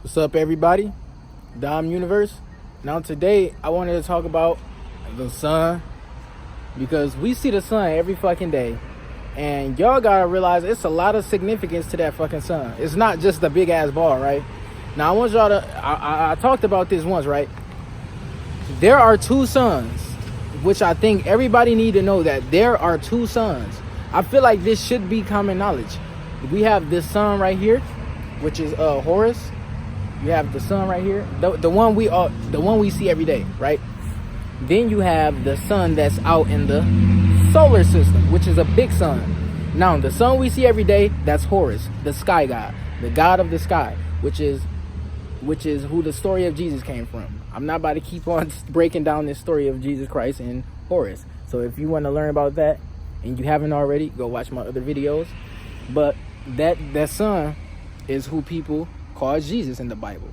What's up, everybody? Dom Universe. Now today I wanted to talk about the sun, because we see the sun every fucking day, and y'all gotta realize it's a lot of significance to that fucking sun. It's not just the big ass ball, right? Now I want y'all to, I talked about this once, right? There are two suns, which I think everybody need to know, that there are two suns. I feel like this should be common knowledge. We have this sun right here, which is Horus. You have the sun right here, the one we see every day, right? Then you have the sun that's out in the solar system, which is a big sun. Now the sun we see every day, that's Horus, the sky god, the god of the sky, which is who the story of Jesus came from. I'm not about to keep on breaking down this story of Jesus Christ and Horus. So if you want to learn about that and you haven't already, go watch my other videos. But that sun is who people call Jesus in the Bible.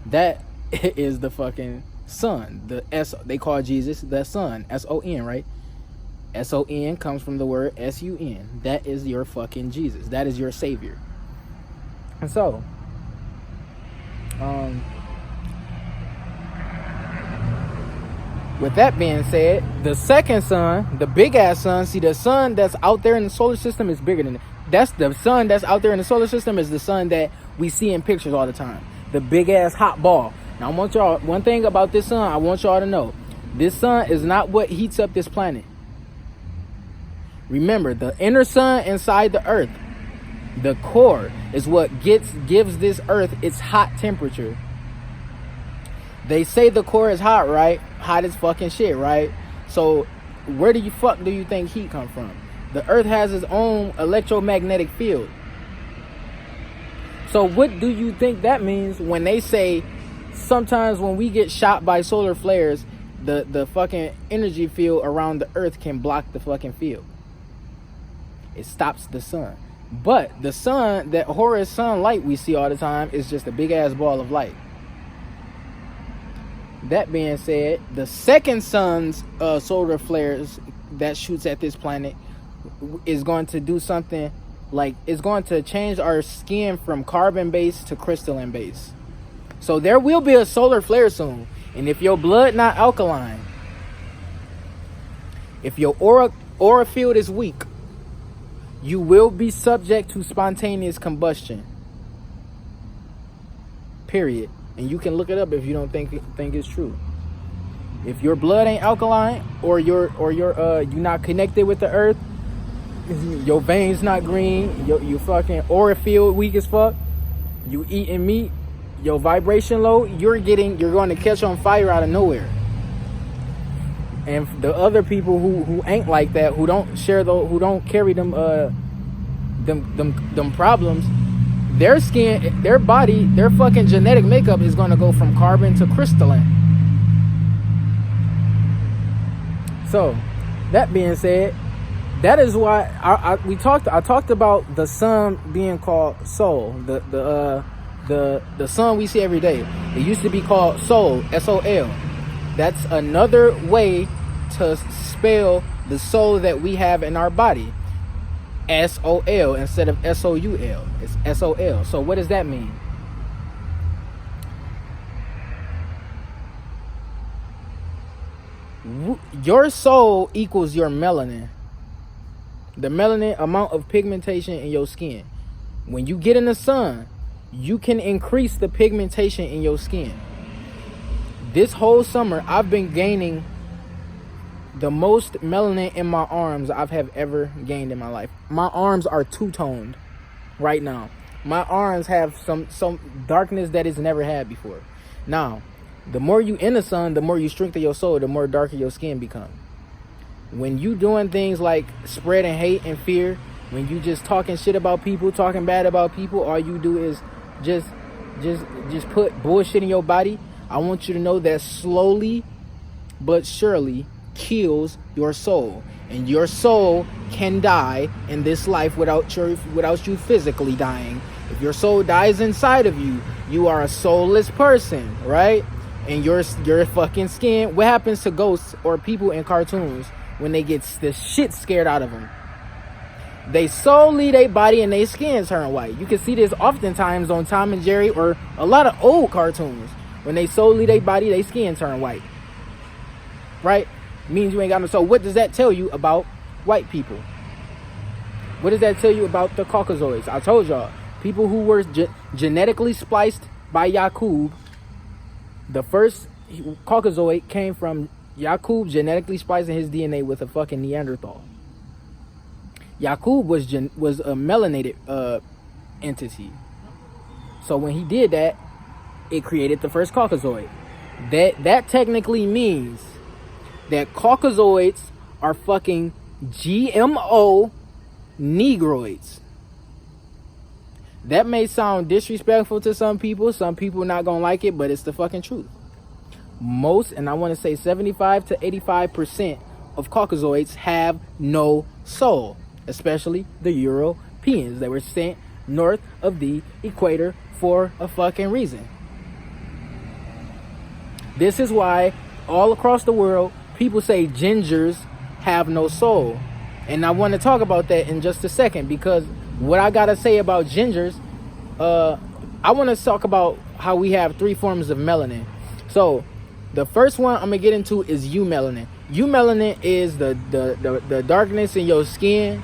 That is the fucking sun. They call Jesus the Son, S-O-N, right? S-O-N comes from the word S-U-N. That is your fucking Jesus. That is your savior. And so, with that being said, the second sun, the big ass sun, see, the sun that's out there in the solar system is bigger than it. That's the sun that's out there in the solar system is the sun that we see in pictures all the time. The big ass hot ball. Now I want y'all, one thing about this sun, I want y'all to know, this sun is not what heats up this planet. Remember, the inner sun inside the earth, the core, is what gives this earth its hot temperature. They say the core is hot, right? Hot as fucking shit, right? So where do you think heat come from? The earth has its own electromagnetic field. So what do you think that means when they say sometimes when we get shot by solar flares, the fucking energy field around the earth can block the fucking field? It stops the sun. But the sun, that Horus sunlight we see all the time, is just a big ass ball of light. That being said, the second sun's solar flares that shoots at this planet is going to do something like, it's going to change our skin from carbon based to crystalline based. So there will be a solar flare soon. And if your blood not alkaline, if your aura field is weak, you will be subject to spontaneous combustion. Period. And you can look it up if you don't think it's true. If your blood ain't alkaline, or you're not connected with the earth, your veins not green, your fucking aura field weak as fuck, you eating meat, your vibration low, you're going to catch on fire out of nowhere. And the other people who ain't like that, who don't carry them problems, their skin, their body, their fucking genetic makeup is going to go from carbon to crystalline. So that being said, that is why I talked about the sun being called Sol, the sun we see every day. It used to be called Sol, S-O-L. That's another way to spell the soul that we have in our body. S-O-L instead of S-O-U-L. It's S-O-L. So what does that mean? Your soul equals your melanin. The melanin amount of pigmentation in your skin. When you get in the sun, you can increase the pigmentation in your skin. This whole summer, I've been gaining the most melanin in my arms I have ever gained in my life. My arms are two-toned right now. My arms have some darkness that it's never had before. Now, the more you in the sun, the more you strengthen your soul, the more darker your skin becomes. When you doing things like spreading hate and fear, when you just talking shit about people, talking bad about people, all you do is just put bullshit in your body. I want you to know that slowly but surely kills your soul, and your soul can die in this life without you physically dying. If your soul dies inside of you, you are a soulless person, right? And your fucking skin. What happens to ghosts or people in cartoons when they get the shit scared out of them? they solely their body and their skin turn white. You can see this oftentimes on Tom and Jerry or a lot of old cartoons. When they solely their body, their skin turn white. Right? Means you ain't got no soul. What does that tell you about white people? What does that tell you about the Caucasoids? I told y'all, people who were genetically spliced by Yakub, the first Caucasoid came from Yakub genetically splicing his DNA with a fucking Neanderthal. Yakub was a melanated entity. So when he did that, it created the first Caucasoid. That technically means that Caucasoids are fucking GMO Negroids. That may sound disrespectful to some people. Some people not gonna like it, but it's the fucking truth. Most, and I want to say 75 to 85% of Caucasoids have no soul, especially the Europeans. They were sent north of the equator for a fucking reason. This is why all across the world people say gingers have no soul. And I want to talk about that in just a second, because what I gotta say about gingers, I want to talk about how we have 3 forms of melanin. So the first one I'm gonna get into is eumelanin. Eumelanin is the darkness in your skin,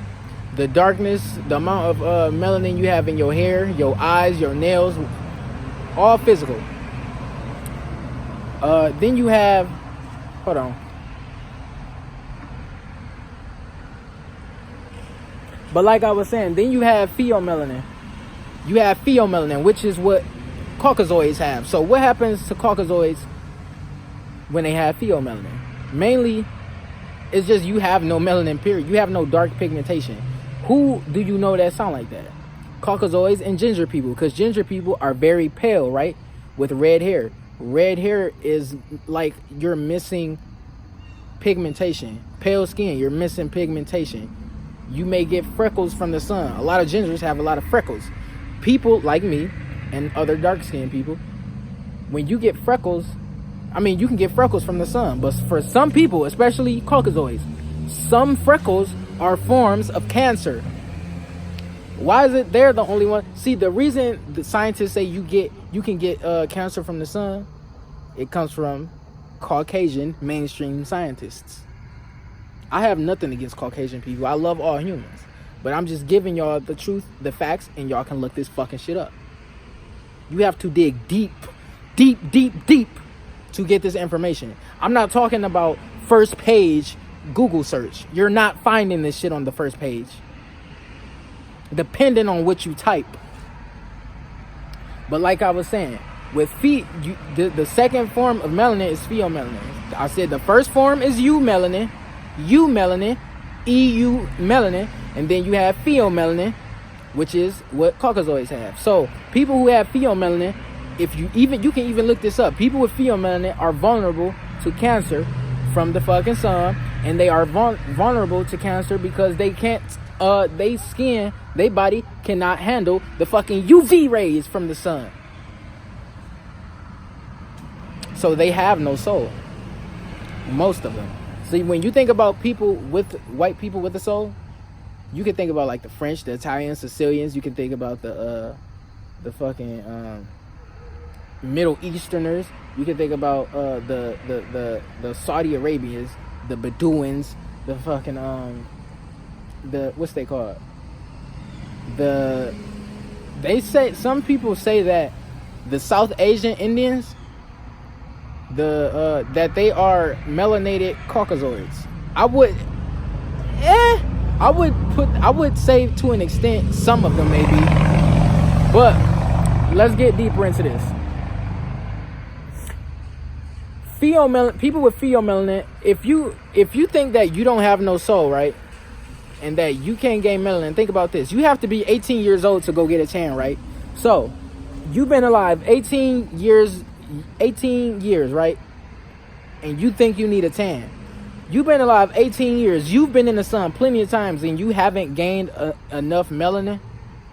the darkness, the amount of melanin you have in your hair, your eyes, your nails, all physical. Then you have, hold on. But like I was saying, then you have pheomelanin. You have pheomelanin, which is what Caucasoids have. So what happens to Caucasoids when they have pheomelanin? Mainly, it's just you have no melanin, period. You have no dark pigmentation. Who do you know that sound like that? Caucasoids and ginger people, because ginger people are very pale, right? With red hair. Red hair is like you're missing pigmentation. Pale skin, you're missing pigmentation. You may get freckles from the sun. A lot of gingers have a lot of freckles. People like me and other dark-skinned people, when you get freckles, I mean, you can get freckles from the sun, but for some people, especially Caucasoids, some freckles are forms of cancer. Why is it they're the only one? See, the reason the scientists say you can get cancer from the sun, it comes from Caucasian mainstream scientists. I have nothing against Caucasian people. I love all humans. But I'm just giving y'all the truth, the facts, and y'all can look this fucking shit up. You have to dig deep to get this information. I'm not talking about first page Google search. You're not finding this shit on the first page, depending on what you type. But like I was saying, with the second form of melanin is pheomelanin. I said the first form is eumelanin, melanin, and then you have pheomelanin, which is what Caucasoids have. So people who have pheomelanin, you can even look this up. People with pheomelanin are vulnerable to cancer from the fucking sun, and they are vulnerable to cancer because they can't, their body cannot handle the fucking UV rays from the sun. So they have no soul. Most of them. See, when you think about white people with a soul, you can think about like the French, the Italians, Sicilians. You can think about the fucking Middle Easterners. You can think about the Saudi Arabians, the Bedouins, the fucking what's they called? Some people say that the South Asian Indians, that they are melanated Caucasoids. I would say to an extent some of them maybe, but let's get deeper into this. People with pheomelanin, if you think that you don't have no soul, right, and that you can't gain melanin, think about this. You have to be 18 years old to go get a tan, right? So you've been alive 18 years, right? And you think you need a tan. You've been alive 18 years. You've been in the sun plenty of times, and you haven't gained enough melanin.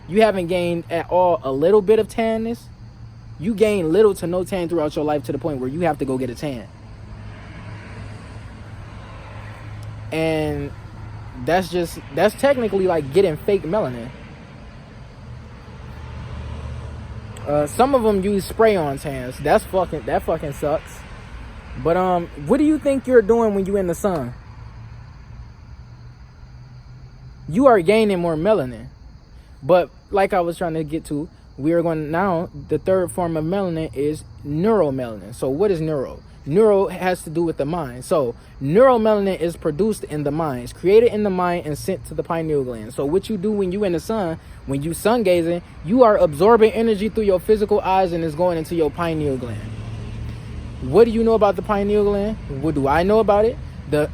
You haven't gained at all a little bit of tanness. You gain little to no tan throughout your life to the point where you have to go get a tan. And that's technically like getting fake melanin. Some of them use spray-on tans. That fucking sucks. But what do you think you're doing when you're in the sun? You are gaining more melanin. But like I was trying to get to, we are going now, the third form of melanin is neuromelanin. So what is neuro? Neuro has to do with the mind. So neuromelanin is produced in the mind. It's created in the mind and sent to the pineal gland. So what you do when you in the sun, when you sun gazing, you are absorbing energy through your physical eyes and it's going into your pineal gland. What do you know about the pineal gland? What do I know about it? The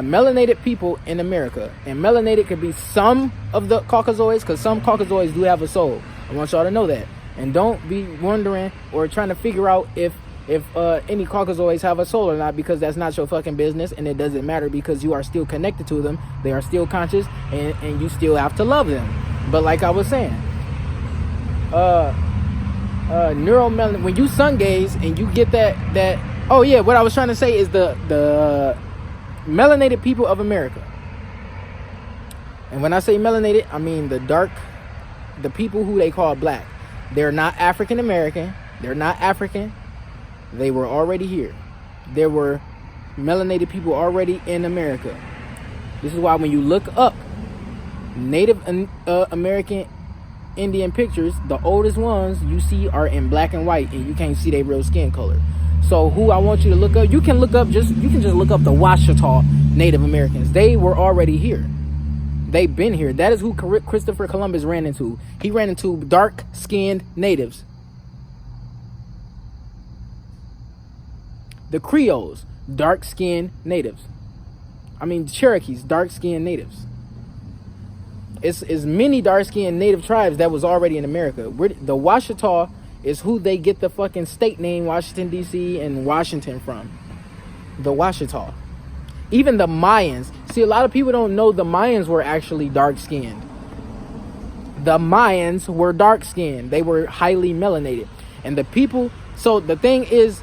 melanated people in America, and melanated could be some of the Caucasoids, because some Caucasoids do have a soul. I want y'all to know that. And don't be wondering or trying to figure out if any Caucasoids have a soul or not, because that's not your fucking business, and it doesn't matter, because you are still connected to them. They are still conscious, and you still have to love them. But like I was saying, neuromelanin, when you sun gaze and you get that oh yeah, what I was trying to say is the melanated people of America. And when I say melanated, I mean the people who they call black. They're not African American. They're not African. They were already here. There were melanated people already in America. This is why when you look up Native American Indian pictures, the oldest ones you see are in black and white, and you can't see their real skin color. So who I want you to look up, you can just look up the Washita Native Americans. They were already here. They've been here. That is who Christopher Columbus ran into. He ran into dark-skinned natives. The Creoles, dark-skinned natives. I mean, Cherokees, dark-skinned natives. It's many dark-skinned native tribes that was already in America. The Washita is who they get the fucking state name Washington, D.C. and Washington from. The Washita. Even the Mayans. See, a lot of people don't know the Mayans were actually dark-skinned. The Mayans were dark-skinned. They were highly melanated. And the people... So, the thing is...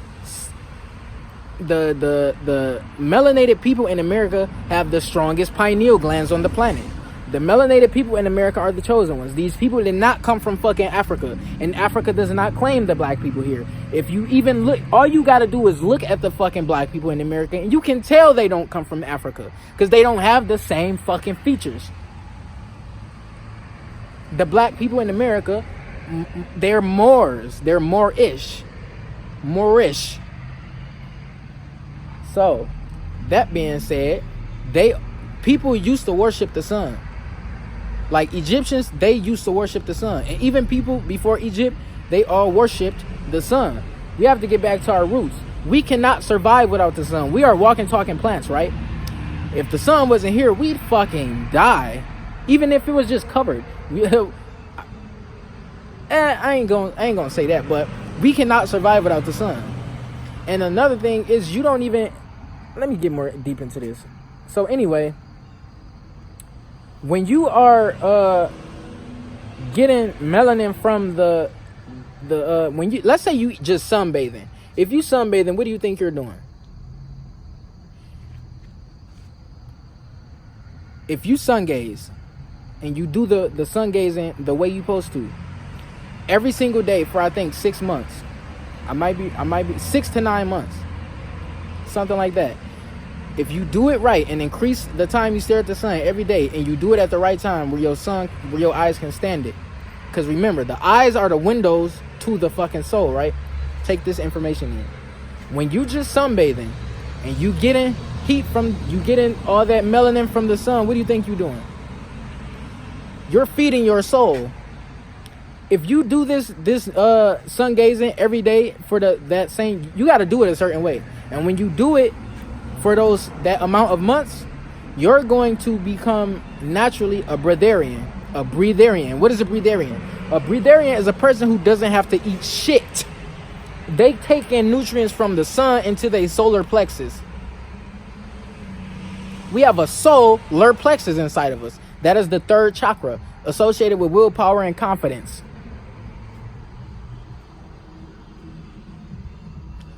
The melanated people in America have the strongest pineal glands on the planet. The melanated people in America are the chosen ones. These people did not come from fucking Africa. And Africa does not claim the black people here. If you even look, all you gotta do is look at the fucking black people in America, and you can tell they don't come from Africa. Because they don't have the same fucking features. The black people in America, they're Moors. They're Moorish. Moorish. So, that being said, people used to worship the sun. Like Egyptians, they used to worship the sun. And even people before Egypt, they all worshipped the sun. We have to get back to our roots. We cannot survive without the sun. We are walking, talking plants, right? If the sun wasn't here, we'd fucking die. Even if it was just covered. I ain't gonna say that, but we cannot survive without the sun. And another thing is, you don't even... Let me get more deep into this. So anyway... When you are getting melanin from when you, let's say you just sunbathing. If you sunbathing, what do you think you're doing? If you sun gaze and you do the sun gazing the way you supposed to, every single day for I think 6 months, I might be 6 to 9 months, something like that. If you do it right and increase the time you stare at the sun every day, and you do it at the right time where your eyes can stand it. Because remember, the eyes are the windows to the fucking soul, right? Take this information in. When you just sunbathing and you getting all that melanin from the sun, what do you think you're doing? You're feeding your soul. If you do this sun gazing every day for that same, you got to do it a certain way. And when you do it for that amount of months, you're going to become naturally a breatharian. A breatharian. What is a breatharian? A breatharian is a person who doesn't have to eat shit. They take in nutrients from the sun into their solar plexus. We have a solar plexus inside of us. That is the third chakra, associated with willpower and confidence.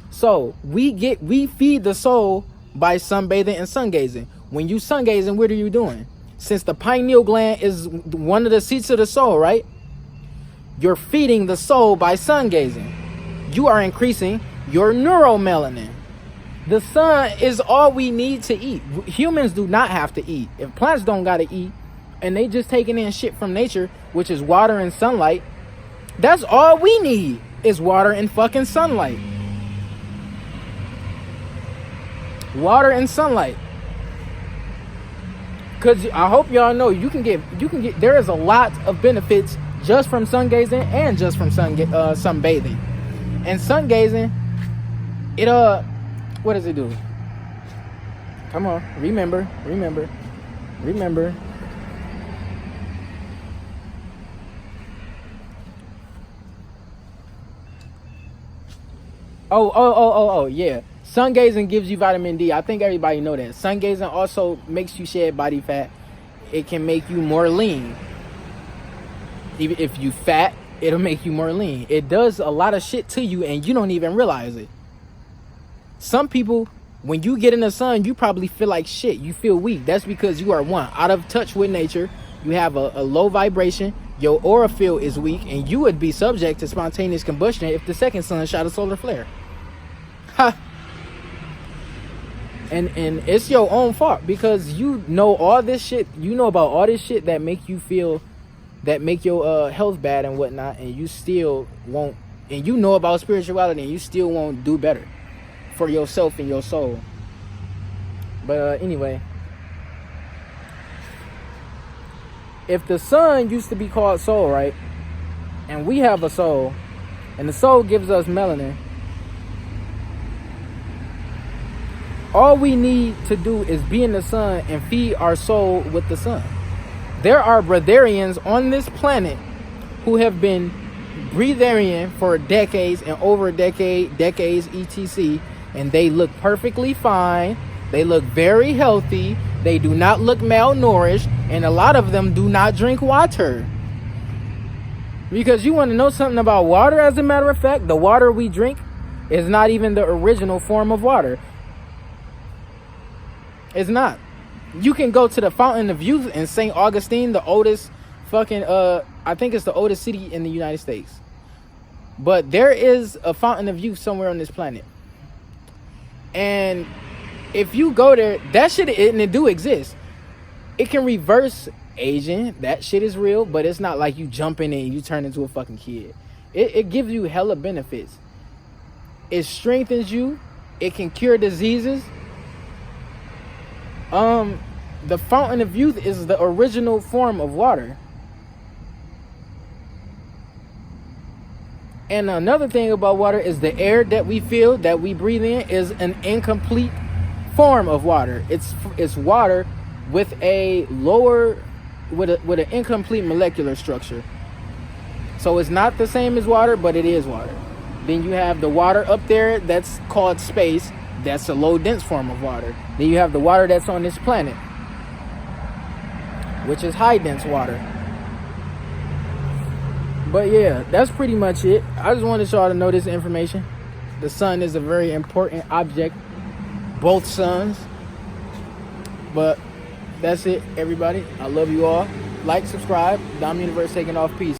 So we feed the soul by sunbathing and sun gazing. When you sun gazing, what are you doing? Since the pineal gland is one of the seats of the soul, right? You're feeding the soul by sun gazing. You are increasing your neuromelanin. The sun is all we need to eat. Humans do not have to eat. If plants don't gotta eat and they just taking in shit from nature, which is water and sunlight, that's all we need is water and fucking sunlight. Water and sunlight. Cause I hope y'all know you can get there is a lot of benefits just from sun gazing and just from sunbathing. And sun gazing, it what does it do? Come on, remember. Oh, yeah. Sun gazing gives you vitamin D. I think everybody know that. Sun gazing also makes you shed body fat. It can make you more lean. Even if you fat, it'll make you more lean. It does a lot of shit to you and you don't even realize it. Some people, when you get in the sun, you probably feel like shit. You feel weak. That's because you are out of touch with nature. You have a low vibration. Your aura field is weak, and you would be subject to spontaneous combustion if the second sun shot a solar flare. Ha! And it's your own fault because you know all this shit. You know about all this shit that make you feel, that make your health bad and whatnot, and you still won't. And you know about spirituality, and you still won't do better for yourself and your soul. But anyway, if the sun used to be called soul, right, and we have a soul, and the soul gives us melanin, all we need to do is be in the sun and feed our soul with the sun. There are breatharians on this planet who have been breatharian for decades and over decades etc, and they look perfectly fine. They look very healthy. They do not look malnourished, and a lot of them do not drink water. Because you want to know something about water, as a matter of fact, the water we drink is not even the original form of water. It's not. You can go to the Fountain of Youth in St. Augustine, the oldest fucking, I think it's the oldest city in the United States. But there is a Fountain of Youth somewhere on this planet. And if you go there, that shit, and it do exist. It can reverse aging. That shit is real, but it's not like you jump in and you turn into a fucking kid. It gives you hella benefits. It strengthens you. It can cure diseases. The Fountain of Youth is the original form of water. And another thing about water is the air that we feel, that we breathe in, is an incomplete form of water. It's water with an incomplete molecular structure. So it's not the same as water, but it is water. Then you have the water up there that's called space. That's a low dense form of water. Then you have the water that's on this planet, which is high dense water. But yeah, that's pretty much it. I just wanted y'all to know this information. The sun is a very important object. Both suns. But that's it, everybody. I love you all. Like, subscribe. Dom Universe taking off. Peace.